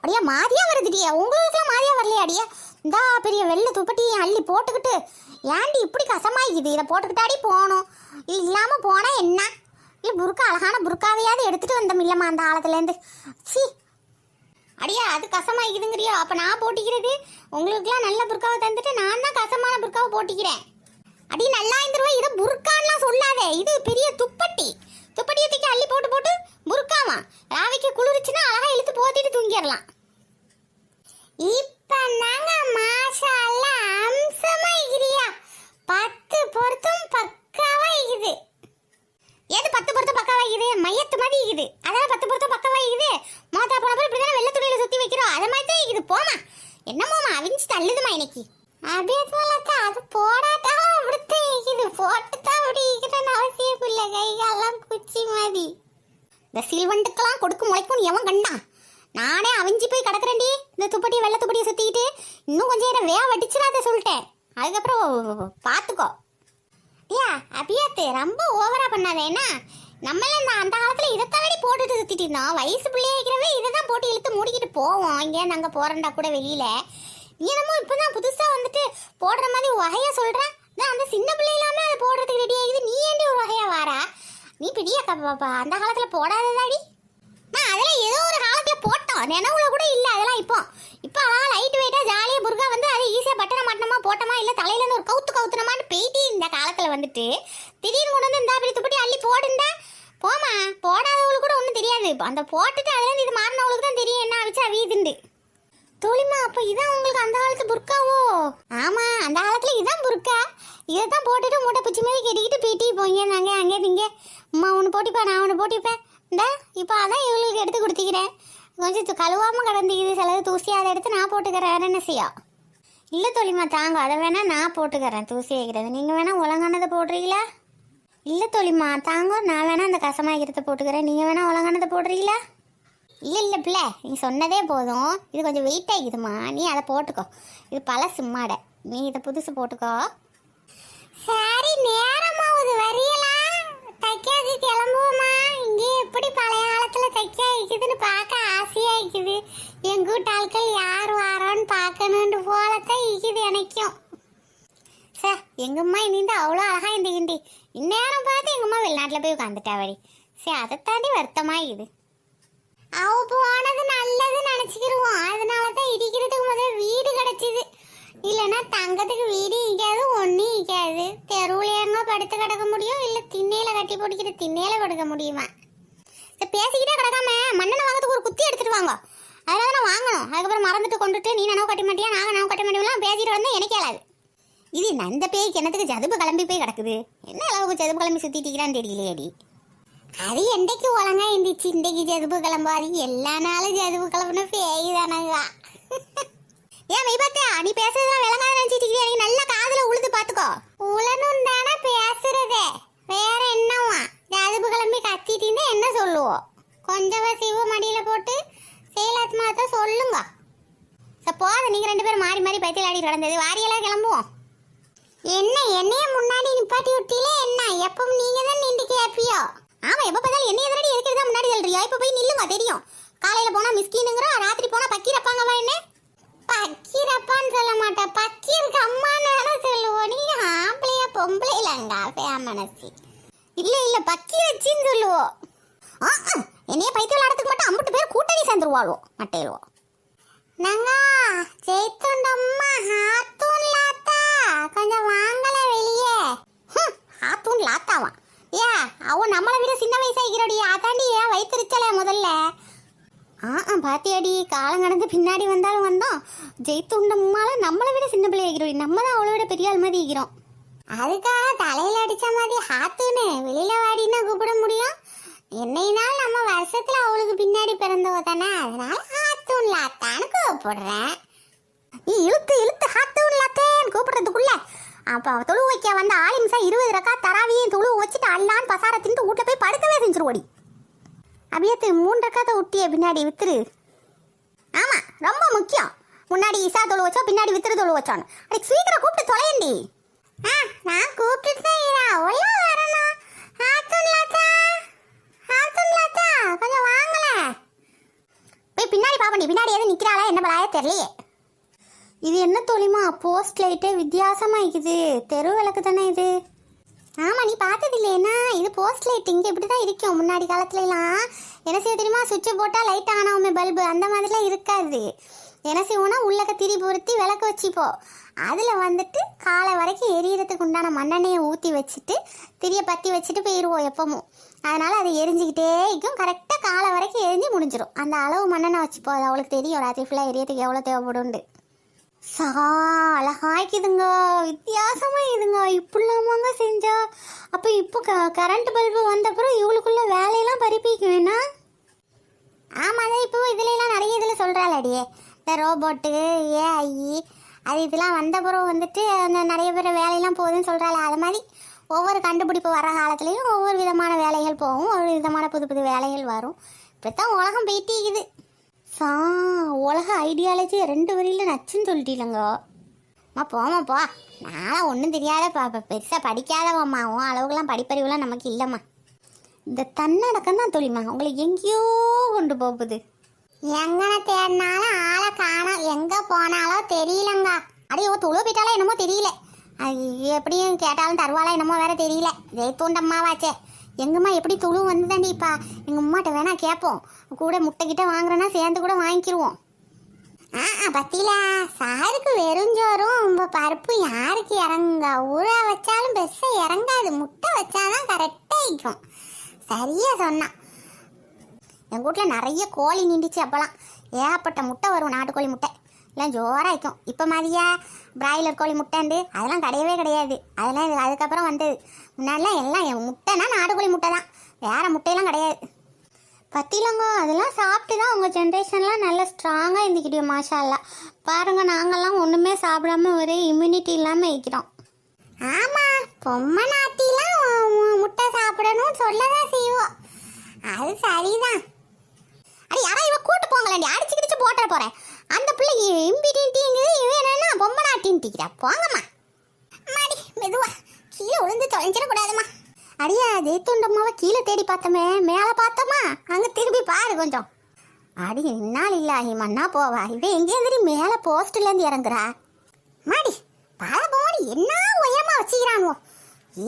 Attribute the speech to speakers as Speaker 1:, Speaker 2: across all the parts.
Speaker 1: அடியா மாதிரியா வருதுடியா, உங்களுக்குலாம் மாதிரியா வரலையா அடியா? இந்தா பெரிய வெள்ளை துப்பட்டியை அள்ளி போட்டுக்கிட்டு ஏண்டி இப்படி கசமாயிக்குது? இதை போட்டுக்கிட்டாடி போகணும், இது இல்லாமல் போனால் என்ன? இல்லை புருக்கா, அழகான புருக்காவையாவது எடுத்துகிட்டு வந்தோம் இல்லைம்மா அந்த காலத்துலேருந்து. சி அடியா, அது கசமாயிக்குதுங்கிறியோ? அப்போ நான் போட்டிக்கிறது உங்களுக்குலாம் நல்ல புருக்காவை தந்துட்டு நான் தான் கசமான புருக்காவை போட்டிக்கிறேன். அடி நல்லா இருந்துருவா, இதை புருக்கான்லாம் சொல்லாதே, இது பெரிய துப்பட்டி. துப்பட்டியை தூக்கி அள்ளி போட்டு போட்டு புருக்காமா ராவிக்கு குளிர்ச்சுன்னா அழகா இழுத்து போத்திட்டு தூங்கிடலாம். இப்ப நாங்க மாஷால்ல அம்சமா இருக்கிறியா, 10 பொருத்தம் பக்காவா இருக்குது. ஏது 10 பொருத்தம் பக்காவா இருக்குது? மையத்து மாதிரி இருக்குது, அதான் 10 பொருத்தம் பக்காவா இருக்குது. மோத்தா போன போய் இப்படிதானே வெள்ளை துணியில சுத்தி வைக்கிறோம், அதை மாதிரி தான் இருக்குது. போமா என்னமோமா அவிஞ்சு தள்ளுதுமா இன்னைக்கு. அப்படியே அது போடாட்டாலும் அப்படித்தான் இருக்குது, போட்டுதான் அப்படி இருக்கிறேன்னு அவசியம் இல்லை. கைகாலாம் குச்சி மாதிரி இந்த சில்வண்டுக்கெல்லாம் கொடுக்க முளைக்கும் எவன் கண்டா? நானே அவிஞ்சு போய் கிடக்குறேன்டி இந்த துப்பட்டி வெள்ளை துப்பட்டியை சுற்றிக்கிட்டு. இன்னும் கொஞ்சம் நேரம் வேக வடிச்சுடாத சொல்லிட்டேன், அதுக்கப்புறம் பார்த்துக்கோ. ஐயா அபியாத்து ரொம்ப ஓவரா பண்ணாத. என்ன நம்மள அந்த காலத்தில் இதைத்தாடி போட்டுட்டு சுற்றிட்டு இருந்தோம், வயசு பிள்ளைய வைக்கிறவே இதை தான் போட்டு இழுத்து மூடிக்கிட்டு போவோம். இங்கே நாங்கள் போகிறோண்டா கூட வெளியில். நீ என்னமோ இப்போதான் புதுசாக வந்துட்டு போடுற மாதிரி வகையாக சொல்கிறேன். அந்த சின்ன பிள்ளையிலாமே அதை போடுறதுக்கு ரெடி ஆகிது, நீ ஏண்டி ஒரு வகையாக வாரா? நீ பெரிய அந்த காலத்தில் போடாததாடி. நான் அதெல்லாம் ஏதோ ஒரு காலத்தில் போட்டோம், நினைவுல கூட இல்லை அதெல்லாம். இப்போ அழகாக லைட் வெயிட்டாக ஜாலியாக புருகா வந்து அதை ஈஸியாக பட்டனை மாட்டணுமா போட்டோமா, இல்லை தலையிலேருந்து ஒரு கவுத்துனமான்னு போயிட்டு இந்த காலத்தில் வந்துட்டு திடீர்னு கொண்டு வந்து இந்த அப்படி துப்பட்டி அள்ளி போடுந்தா போமா. போடாதவங்களுக்கு கூட ஒன்றும் தெரியாது, அந்த போட்டுட்டு அதுலேருந்து இது மாறினவங்களுக்கு தான் தெரியும் என்ன வச்சு அவியுதுண்டு. தோழிமா அப்போ இதான் உங்களுக்கு அந்த காலத்து புர்காவோ? ஆமாம், அந்த காலத்தில் இதான் புர்கா. இதை தான் போட்டுட்டு மூட்டை பிச்சு மாதிரி கட்டிக்கிட்டு பீட்டி போங்க நாங்கள் அங்கே திங்க. அம்மா ஒன்று போட்டிப்பேன், நான் ஒன்று போட்டிப்பேன். இந்த இப்போ அதான் இவங்களுக்கு எடுத்து கொடுத்துக்கிறேன். கொஞ்சம் கழுவாமல் கிடந்திக்குது, சிலது தூசி, அதை எடுத்து நான் போட்டுக்கிறேன். வேறு என்ன செய்யா? இல்லை தோழிமா தாங்க, அதை வேணால் நான் போட்டுக்கிறேன் தூசி வைக்கிறது. நீங்கள் வேணால் ஒழுங்கானதை போடுறீங்களா? இல்லை தோழிமா தாங்க, நான் வேணால் அந்த கசமாக்கிறத போட்டுக்கிறேன், நீங்கள் வேணால் ஒழுங்கானதை போடுறீங்களா? இல்லை பிள்ளை, நீ சொன்னதே போதும். இது கொஞ்சம் வெயிட் ஆகிக்குதுமா, நீ அதை போட்டுக்கோ. இது பழசு மாடை, நீ இதை புதுசு போட்டுக்கோ. சரி நேரமாவது வரையலாம், தைக்காது கிளம்புவோமா? இங்கே எப்படி பழைய காலத்தில் தைக்க வைக்குதுன்னு பார்க்க ஆசையாக இருக்குது. எங்கள் வீட்டு ஆட்கள் யார் வாரோன்னு பார்க்கணுன்னு போலத்தான் இருக்குது எனக்கும். சார் எங்கம்மா இனிந்து அவ்வளோ அழகாக இருந்துக்கிண்டி, இந்நேரம் பார்த்து எங்கம்மா வெளிநாட்டில் போய் உட்காந்துட்டா வழி. சரி அதை தாண்டி வருத்தமாக இது. அவ போனது நல்லது நினச்சிக்கிருவோம், அதனால தான் இடிக்கிறதுக்கு முதல் வீடு கிடச்சிது. இல்லைன்னா தங்கத்துக்கு வீடு இக்காது, ஒன்றும் இக்காது. தெருவில் எங்க படுத்து கிடக்க முடியும், இல்லை திண்ணையில் கட்டி பிடிக்கிற திண்ணையில் படுக்க முடியுமா? பேசிக்கிட்டே கிடக்காம மண்ணெண்ணை வாங்கிறதுக்கு ஒரு குத்தி எடுத்துட்டு வாங்க, அதனால தான் வாங்கணும். அதுக்கப்புறம் மறந்துட்டு கொண்டுட்டு நீ நனவு கட்ட மாட்டியா நாங்கள் நனவு கட்ட மாட்டோம்லாம் பேசிட்டு வந்தால் எனக்கு கேளாது. இது அந்த பேய்க்கு என்னத்துக்கு ஜதுப்பு கிளம்பி போய் கிடக்குது? என்ன அளவுக்கு ஜதுப்பு கிளம்பி சுற்றிட்டிக்கிறான்னு தெரியலையேடி. அது என்றைக்கு ஒழுங்கா இருந்துச்சு, இன்றைக்கு ஜதுப்பு கிளம்பாது. எல்லா நாளும் ஜதுப்பு கிளம்புனா பேய் தானங்கா. ஏன் மெய்பாத்தா நீ பேசுறதுலாம் விளங்காத நினைச்சிட்டு எனக்கு நல்லா காதுல உழுது பாத்துக்கோ. உளனும் தானே பேசுறதே, வேற என்னவா? ஜதுப்பு கிளம்பி கத்திட்டு இருந்தா என்ன சொல்லுவோம்? கொஞ்சமா சிவ மடியில போட்டு செயலாத்மாத்த சொல்லுங்க. போதும், நீங்க 2 பேரும் மாறி மாறி பைத்தியில் ஆடி கிடந்தது. வாரியெல்லாம் கிளம்புவோம். என்ன என்னைய முன்னாடி நிப்பாட்டி விட்டீங்களே என்ன? எப்பவும் நீங்க தான் நின்று கேப்பியோ? ஆமா, எப்ப பார்த்தாலும் என்னைய தானடி எதுக்கு தான் முன்னாடி சொல்றியா? இப்ப போய் நில்லுங்க, தெரியும். காலையில போனா மிஸ்கினுங்கிறோம், ராத்திரி போனா பக்கீரப்பாங்கவா? என்ன பக்கீரப்பான்னு சொல்ல மாட்டேன், பக்கீருக்கு அம்மான்னு வேணா சொல்லுவோம். நீ ஆம்பளையா பொம்பளைலங்கா பேமனசி? இல்ல பக்கீரச்சின்னு சொல்லுவோம். என்னைய பைத்தியம் விளையாடுறதுக்கு மட்டும் 50 பேர் கூட்டணி சேர்ந்துருவாளோ மட்டையிலுவோம். நாங்க ஜெயித்துண்டம்மா ஹாத்தூன் லாத்தா, கொஞ்சம் வாங்கல வெளியே. ஹாத்தூன் லாத்தாவா? ஏ அவன் நம்மளை விட சின்ன வயசாகிறோடி, அதாண்டி ஏன் வயிற்றுச்சல முதல்ல. பாத்தியாடி, காலம் கடந்து பின்னாடி வந்தாலும் வந்தோம். ஜெயித்துண்டம்மால நம்மளை விட சின்ன பிள்ளை ஆகிறோடி, நம்ம தான் அவளை விட பெரிய ஆள் மாதிரி ஆகிறோம். அதுக்காக தலையில அடிச்ச மாதிரி ஹாத்துன்னு வெளியில வாடினா கூப்பிட முடியும்? என்னைனாலும் நம்ம வருஷத்துல அவளுக்கு பின்னாடி பிறந்தவ தானே, அதனால ஹாத்தூன் லாத்தான்னு கூப்பிடுறேன். நீ இழுத்து ஹாத்தூன் லாத்தேன்னு கூப்பிடுறதுக்குள்ள அப்போ தொழு வைக்க வந்த ஆலிம்சா 20 ரக்கா தராவியும் தொழு வச்சுட்டு அல்லான்னு பசார தின்ட்டு வீட்டில் போய் படுக்கவே செஞ்சிருவோடி. அப்படியே 3 ரக்காத்தை விட்டிய பின்னாடி வித்துரு. ஆமாம், ரொம்ப முக்கியம். முன்னாடி இசா தொழு வச்சா பின்னாடி வித்துரு தொழு வச்சான்னு அதுக்கு சீக்கிரம் கூப்பிட்டு தொலையண்டி. நான் கூப்பிட்டுட்டு தான் ஒல்லாம் வரணும். கொஞ்சம் வாங்கல போய் பின்னாடி பாப்பா பண்ணி பின்னாடி எதுவும் நிற்கிறாளா என்ன பலாய தெரியலையே. இது என்ன தோழிமா போஸ்ட் லைட்டு வித்தியாசமாக இருக்குது, தெரு விளக்கு தானே இது? ஆமாம், நீ பார்த்தது இல்லையேண்ணா, இது போஸ்ட் லைட். இங்கே இப்படி தான் இருக்கும். முன்னாடி காலத்துலலாம் என்ன செய்ய தெரியுமா, சுவிட்சை போட்டால் லைட் ஆன் ஆகுமே பல்பு, அந்த மாதிரிலாம் இருக்காது. என்ன செய்வோன்னா உள்ளக்க திரி பொருத்தி விளக்கு வச்சுப்போம். அதில் வந்துட்டு காலை வரைக்கும் எரியறதுக்கு உண்டான மண்ணெண்ணெயை ஊற்றி வச்சுட்டு திரியை பற்றி வச்சுட்டு போயிடுவோம் எப்பவும். அதனால் அது எரிஞ்சிக்கிட்டே இருக்கும். கரெக்டாக காலை வரைக்கும் எரிஞ்சு முடிஞ்சிடும். அந்த அளவு மண்ணெண்ணெய் வச்சுப்போம். அது அவளுக்கு தெரியும் ராத்திரி ஃபுல்லாக எரியறதுக்கு எவ்வளோ தேவைப்படும்ண்டு. அழகாய்க்குதுங்க, வித்தியாசமாக இதுங்க. இப்படிலாமாங்க செஞ்சா? அப்போ இப்போ கரண்ட் பல்பு வந்தப்புறம் இவளுக்குள்ள வேலையெல்லாம் பறிப்பிக்குவேண்ணா? ஆமாம், இப்போ இதுலாம் நிறைய இதில் சொல்கிறாளடியே, இந்த ரோபோட்டு ஏஐ அது இதெல்லாம் வந்த பிறகு வந்துட்டு அந்த நிறைய பேர் வேலையெல்லாம் போகுதுன்னு சொல்கிறாள். அது மாதிரி ஒவ்வொரு கண்டுபிடிப்பு வர காலத்துலேயும் ஒவ்வொரு விதமான வேலைகள் போகும், ஒவ்வொரு விதமான புது புது வேலைகள் வரும். இப்படித்தான் உலகம் போயிட்டீக்குது. உலக ஐடியாலஜி 2 வரியில் நச்சுன்னு சொல்லிட்டீங்களங்க. போமாப்பா, நான் ஒன்றும் தெரியாத பெருசாக படிக்காதவம்மாவும் அளவுக்குலாம் படிப்பறிவுலாம் நமக்கு இல்லைம்மா. இந்த தன்னடக்கம் தான் தோழிமா உங்களை எங்கேயோ கொண்டு போகுது. எங்கன தேடினாலும் ஆளை காணோம், எங்கே போனாலோ தெரியலங்க. அப்படியே துளு போயிட்டாலும் என்னமோ தெரியல. அது எப்படியும் கேட்டாலும் தருவாளா என்னமோ வேற தெரியல. ஜெயத்தூண்டம்மாவாச்சே, எங்கம்மா எப்படி துளு வந்து தாண்டிப்பா. எங்கள் அம்மாட்ட வேணா கேட்போம், கூட முட்டைக்கிட்ட வாங்குறோன்னா சேர்ந்து கூட வாங்கிக்கிடுவோம். பத்தியில சாருக்கு வெறுஞ்சோறும் பருப்பு யாருக்கு இறங்க, ஊற வச்சாலும் பெருசாக இறங்காது, முட்டை வச்சாதான் கரெக்டாக இருக்கும். சரியா சொன்னான். எங்கள் வீட்டில் நிறைய கோழி நீண்டிச்சு. அப்போலாம் ஏகப்பட்ட முட்டை வரும், நாட்டுக்கோழி முட்டை எல்லாம் ஜோராக இருக்கும். இப்போ மாதிரியா பிராய்லர் கோழி முட்டைண்டு அதெல்லாம் கிடையவே கிடையாது. அதெல்லாம் அதுக்கப்புறம் வந்தது. முன்னாடிலாம் எல்லாம் என் முட்டைனா நாட்டுக்கோழி முட்டை தான், வேறு முட்டையெல்லாம் கிடையாது. பத்திலங்க அதெல்லாம் சாப்பிட்டு தான் உங்கள் ஜென்ரேஷன்லாம் நல்லா ஸ்ட்ராங்காக இருந்துக்கிட்டே. மாஷால்லா பாருங்கள், நாங்கள்லாம் ஒன்றுமே சாப்பிடாம ஒரே இம்யூனிட்டி இல்லாமல் இருக்கிறோம். ஆமாம், பொம்மை நாட்டிலாம் முட்டை சாப்பிடணும்னு சொல்லதான் செய்வோம். அது சரிதான். அடி யாரா இவ கூட்டு போங்களேன், அடிச்சு கிடிச்சு போட்டுற போறேன். அந்த பிள்ளை இம்பிடின்ட்டிங்குது, இவன் என்னன்னா பொம்மை நாட்டின்ட்டிக்கிறா. போங்கம்மா மாடி, மெதுவா கீழே விழுந்து தொலைஞ்சிடக்கூடாதுமா. அடியா ஜெயத்துண்டம்மாவை கீழே தேடி பார்த்தோமே, மேலே பார்த்தோமா, அங்கே திரும்பி பாரு கொஞ்சம். அடி இன்னால் இல்லாஹி மண்ணா போவா, இவன் எங்கேருந்து மேலே போஸ்ட்லேருந்து இறங்குறா. மாடி பல போடி என்ன உயரமா வச்சுக்கிறானுவோ.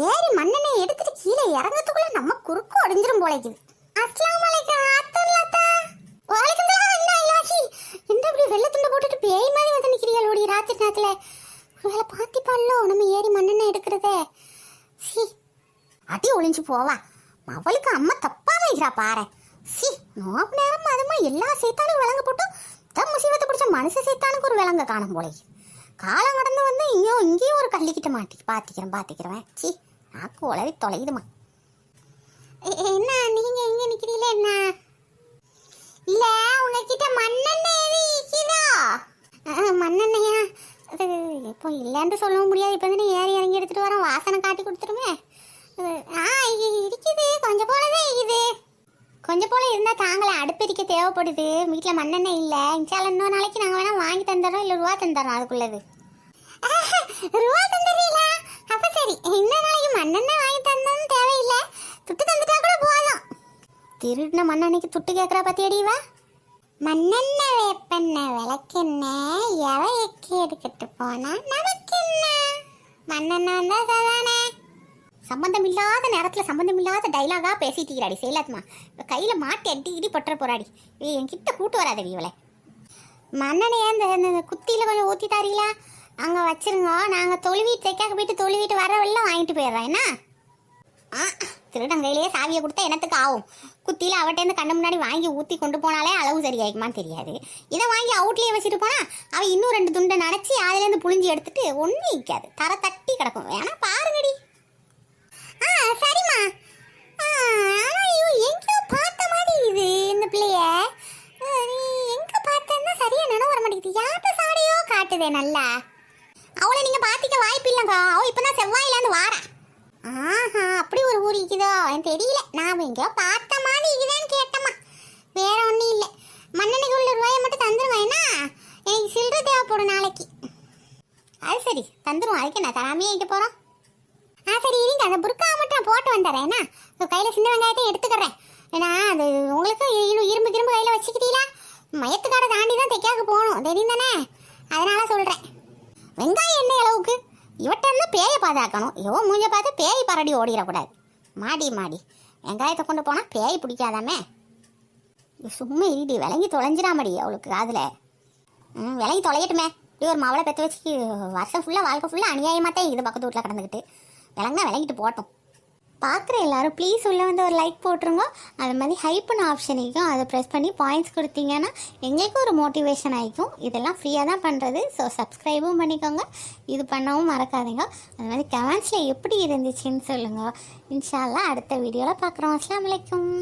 Speaker 1: ஏறி மண்ணெண்ணெய் எடுத்துட்டு கீழே இறங்கத்துக்குள்ள நம்ம குறுக்கு ஒடிஞ்சிரும் போலைக்குது. அஸ்ஸலாமு அலைக்கும் அத்தல்லத்தா. வலைக்கும் சலாம். என்ன இலாஹி, என்ன இப்படி வெள்ளை துண்டை போட்டுட்டு பேய் மாதிரி வந்து நிற்கிறீர்கள் ஓடி ராத்திரி நேரத்தில்? ஒருவேளை பார்த்திப்பாளோ நம்ம ஏறி மண்ணெண்ணெய் எடுக்கிறதே. சி அடி ஒளிஞ்சு போவா, அவளுக்கு அம்மா தப்பாம இருக்கிறா பாரு. சி நோப்பு நேரம் அதுமா எல்லா சேத்தானும் விலங்கு போட்டும் தம் முசீபத்தை பிடிச்ச மனுஷ சேத்தானுக்கு ஒரு விலங்க காணும் போலை. காலம் கடந்து வந்து இங்கேயும் ஒரு கள்ளிக்கிட்ட பார்த்துக்கிறேன். சி நாக்கு உளறி தொலையுதுமா. என்ன நீங்க எங்க நிக்கிறீங்களே? என்ன இல்ல உங்ககிட்ட மண்ணெண்ணெய் இருக்குதா? மண்ணெண்ணெயா? இப்போ இல்லைன்னு சொல்லவும் முடியாது. இப்போ தானே ஏறி இறங்கி எடுத்துட்டு வரோம், வாசனை காட்டி கொடுத்துருமே. இருக்குது, கொஞ்சம் போலதான் இருக்குது. கொஞ்சம் போல இருந்தால் தாங்களே, அடுப்பெரிக்க தேவைப்படுது. வீட்டில் மண்ணெண்ணெய் இல்லை. இன்ஷால்லா இன்னொரு நாளைக்கு நாங்கள் வேணால் வாங்கி தந்துடுறோம், இல்லை ரூபா தந்துடுறோம். அதுக்குள்ளது ரூபா தந்துடுறீங்களா? அப்போ சரி, இன்னொரு நாளைக்கு மண்ணெண்ணெய் வாங்கி தந்தோன்னு தேவையில்லை, துட்டு தந்துட்டா கூட போதும். திருடின மண்ணெண்ணெய்க்கு துட்டு கேட்குறா பற்றியடிவா. மண்ணெண்ணெய் வேப்பெண்ணெய் விளக்கெண்ணெய் எவை எக்கி எடுக்கிட்டு போனா நமக்கு என்ன? மண்ணெண்ணெய் வந்தால் சாதானே. சம்பந்தமில்லாத நேரத்தில் சம்பந்தமில்லாத டைலாகா பேசிட்டீராடி செய்யலாத்மா. இப்போ கையில் மாட்டி அடி இடி பட்டுற போறாடி. என்கிட்ட கூட்டு வராதடி இவளை. மண்ணெண்ணையை இந்த குத்தியில் கொஞ்சம் ஊற்றி தாரீங்களா? அங்கே வச்சிருங்க, நாங்கள் தொழுவீட்டு தைக்காக போயிட்டு தொழுவீட்டு வரவெல்லாம் வாங்கிட்டு போயிடுறோம். என்ன திருடங்கையிலேயே சாவியை கொடுத்தா என்னத்துக்கு ஆகும்? குத்தியில் அவட்டேருந்து கண்ணு முன்னாடி வாங்கி ஊற்றி கொண்டு போனாலே அளவு சரியாயிருக்குமான்னு தெரியாது. இதை வாங்கி அவுட்லேயே வச்சுட்டு போனால் அவள் இன்னும் 2 துண்டை நினச்சி அதுலேருந்து புழிஞ்சி எடுத்துட்டு ஒன்றும் நிற்காது, தர தட்டி கிடக்கும். வேணா பாருங்கடி. சரிம்மா. எங்கேயோ பார்த்த மாதிரி இது இந்த பிள்ளைய. எங்க பார்த்தேன்னா சரியா நினைவு வர மாட்டேங்குது. யார்கிட்ட சாடையோ காட்டுதே நல்லா. அவளை நீங்க பாத்திக்க வாய்ப்பு இல்லைங்க. அவ இப்பதான் செவ்வாயிலேருந்து வாரா. அப்படி ஒரு ஊர் இருக்குதோ எனக்கு தெரியல. நான் எங்கேயோ பார்த்த மாதிரி இருக்குதான்னு கேட்டம்மா, வேற ஒன்றும் இல்லை. மண்ணெண்ணைக்கு உள்ள ரூபாயை மட்டும் தந்துருங்க. ஏன்னா எனக்கு சில்லறை தேவைப்படும் நாளைக்கு. அது சரி தந்துருவோம். அதுக்கு நான் தராமையே இங்கே போகிறோம். சரி இருங்க, அந்த புர்க்கா மட்டும் போட்டு வந்துடுறேன். என்ன கையில் சின்ன வெங்காயத்தையும் எடுத்துக்கிறேன். ஏன்னா அது உங்களுக்கு இரும்பு கையில் வச்சுக்கிட்டீங்களா? மயத்துக்கார தாண்டி தான் தைக்காக்கு போகணும் தெரியும் தானே, அதனால சொல்கிறேன். வெங்காயம் என்ன அளவுக்கு இவட்டன்னா பேயை பாதுகாக்கணும். ஐயோ மூஞ்ச பார்த்து பேய் பரடி ஓடிடக்கூடாது. மாடி மாடி வெங்காயத்தை கொண்டு போனால் பேய் பிடிக்காதாமே. சும்மா இருடி, விளங்கி தொலைஞ்சிடாமடி அவளுக்கு அதில். விலகி தொலையட்டுமே. இப்படி ஒரு மவளை பெற்று வச்சு வருஷம் ஃபுல்லாக வாழ்க்கை ஃபுல்லாக அநியாயமாக தான் இது பக்கத்து வீட்டில் கிடந்துக்கிட்டு. விலங்குனா விளங்கிட்டு போட்டோம். பார்க்குற எல்லாரும் ப்ளீஸ் உள்ளே வந்து ஒரு லைக் போட்டுருங்க. அது மாதிரி ஹைப்புன்னு ஆப்ஷன் இருக்கும், அதை ப்ரெஸ் பண்ணி பாயிண்ட்ஸ் கொடுத்தீங்கன்னா எங்களுக்கும் ஒரு மோட்டிவேஷன் ஆகிக்கும். இதெல்லாம் ஃப்ரீயாக தான் பண்ணுறது. ஸோ சப்ஸ்கிரைபும் பண்ணிக்கோங்க, இது பண்ணவும் மறக்காதீங்க. அது மாதிரி கமெண்ட்ஸில் எப்படி இருந்துச்சுன்னு சொல்லுங்கள். இன்ஷா அல்லாஹ் அடுத்த வீடியோவில் பார்க்குறோம். அஸ்ஸலாமு அலைக்கும்.